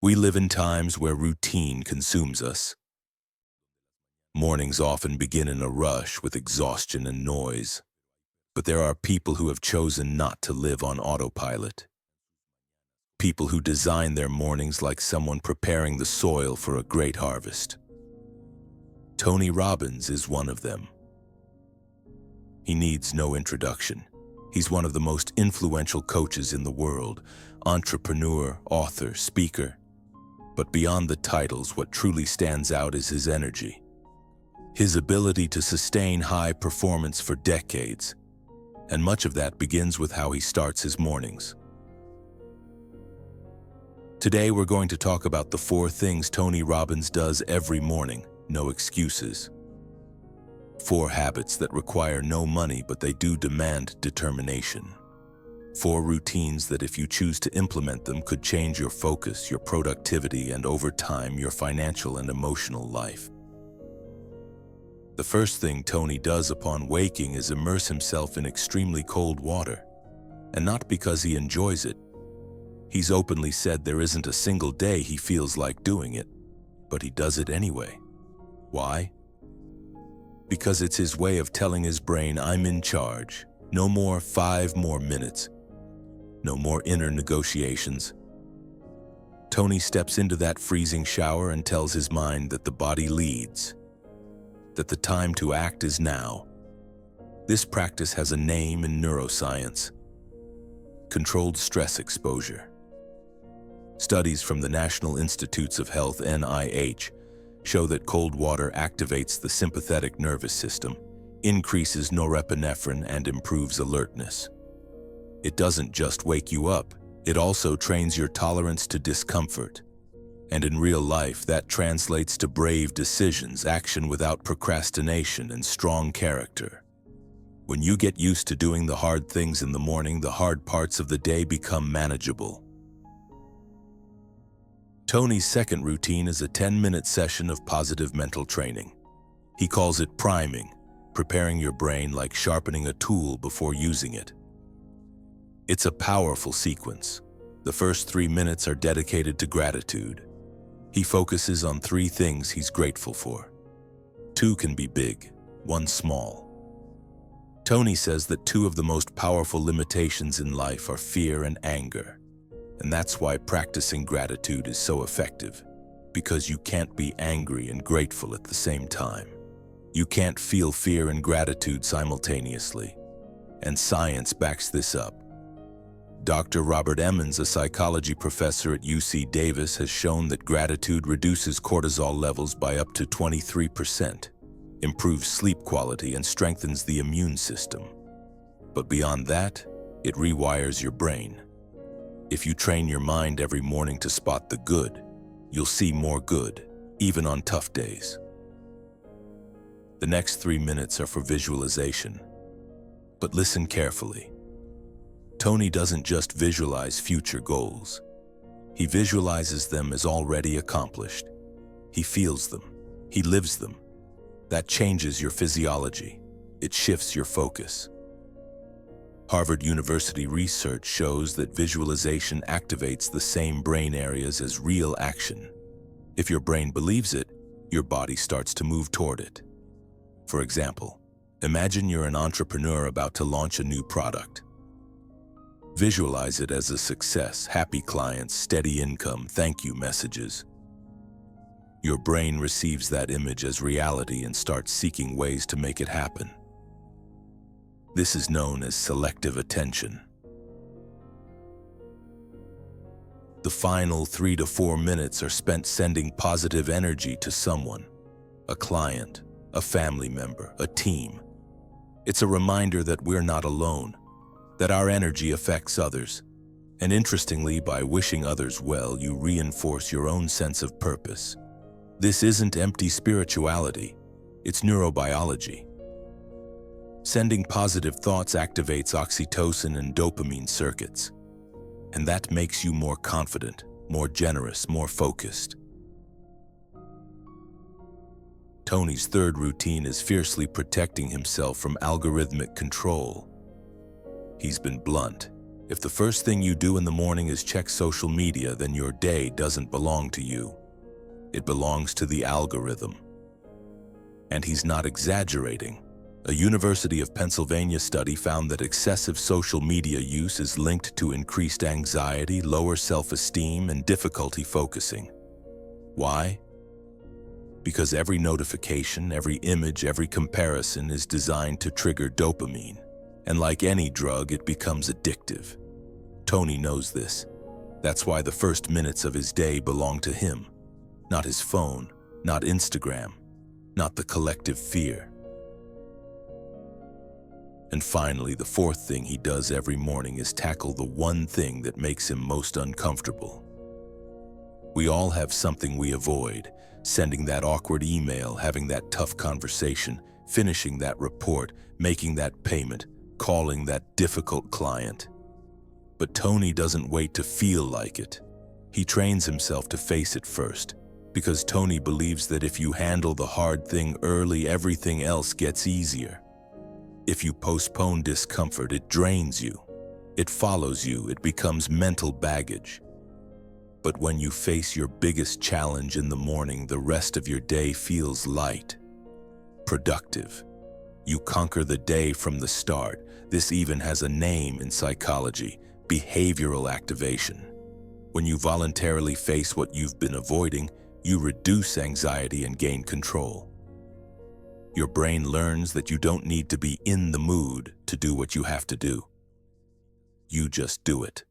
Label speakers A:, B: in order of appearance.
A: We live in times where routine consumes us. Mornings often begin in a rush with exhaustion and noise. But there are people who have chosen not to live on autopilot. People who design their mornings like someone preparing the soil for a great harvest. Tony Robbins is one of them. He needs no introduction. He's one of the most influential coaches in the world, entrepreneur, author, speaker. But beyond the titles, what truly stands out is his energy. His ability to sustain high performance for decades. And much of that begins with how he starts his mornings. Today we're going to talk about the 4 things Tony Robbins does every morning, no excuses. 4 habits that require no money, but they do demand determination. 4 routines that, if you choose to implement them, could change your focus, your productivity, and over time, your financial and emotional life. The first thing Tony does upon waking is immerse himself in extremely cold water. And not because he enjoys it. He's openly said there isn't a single day he feels like doing it, but he does it anyway. Why? Because it's his way of telling his brain, I'm in charge. No more 5 more minutes. No more inner negotiations. Tony steps into that freezing shower and tells his mind that the body leads, that the time to act is now. This practice has a name in neuroscience: controlled stress exposure. Studies from the National Institutes of Health (NIH) show that cold water activates the sympathetic nervous system, increases norepinephrine, and improves alertness. It doesn't just wake you up, it also trains your tolerance to discomfort. And in real life, that translates to brave decisions, action without procrastination, and strong character. When you get used to doing the hard things in the morning, the hard parts of the day become manageable. Tony's second routine is a 10-minute session of positive mental training. He calls it priming, preparing your brain like sharpening a tool before using it. It's a powerful sequence. The first 3 minutes are dedicated to gratitude. He focuses on 3 things he's grateful for. 2 can be big, 1 small. Tony says that 2 of the most powerful limitations in life are fear and anger. And that's why practicing gratitude is so effective. Because you can't be angry and grateful at the same time. You can't feel fear and gratitude simultaneously. And science backs this up. Dr. Robert Emmons, a psychology professor at UC Davis, has shown that gratitude reduces cortisol levels by up to 23%, improves sleep quality, and strengthens the immune system. But beyond that, it rewires your brain. If you train your mind every morning to spot the good, you'll see more good, even on tough days. The next 3 minutes are for visualization. But listen carefully. Tony doesn't just visualize future goals. He visualizes them as already accomplished. He feels them. He lives them. That changes your physiology. It shifts your focus. Harvard University research shows that visualization activates the same brain areas as real action. If your brain believes it, your body starts to move toward it. For example, imagine you're an entrepreneur about to launch a new product. Visualize it as a success, happy clients, steady income, thank you messages. Your brain receives that image as reality and starts seeking ways to make it happen. This is known as selective attention. The final 3 to 4 minutes are spent sending positive energy to someone, a client, a family member, a team. It's a reminder that we're not alone, that our energy affects others. And interestingly, by wishing others well, you reinforce your own sense of purpose. This isn't empty spirituality, it's neurobiology. Sending positive thoughts activates oxytocin and dopamine circuits, and that makes you more confident, more generous, more focused. Tony's third routine is fiercely protecting himself from algorithmic control. He's been blunt. If the first thing you do in the morning is check social media, then your day doesn't belong to you. It belongs to the algorithm. And he's not exaggerating. A University of Pennsylvania study found that excessive social media use is linked to increased anxiety, lower self-esteem, and difficulty focusing. Why? Because every notification, every image, every comparison is designed to trigger dopamine. And like any drug, it becomes addictive. Tony knows this. That's why the first minutes of his day belong to him. Not his phone, not Instagram, not the collective fear. And finally, the fourth thing he does every morning is tackle the one thing that makes him most uncomfortable. We all have something we avoid: sending that awkward email, having that tough conversation, finishing that report, making that payment, calling that difficult client. But Tony doesn't wait to feel like it. He trains himself to face it first, because Tony believes that if you handle the hard thing early, everything else gets easier. If you postpone discomfort, it drains you. It follows you. It becomes mental baggage. But when you face your biggest challenge in the morning, the rest of your day feels light, productive. You conquer the day from the start. This even has a name in psychology: behavioral activation. When you voluntarily face what you've been avoiding, you reduce anxiety and gain control. Your brain learns that you don't need to be in the mood to do what you have to do. You just do it.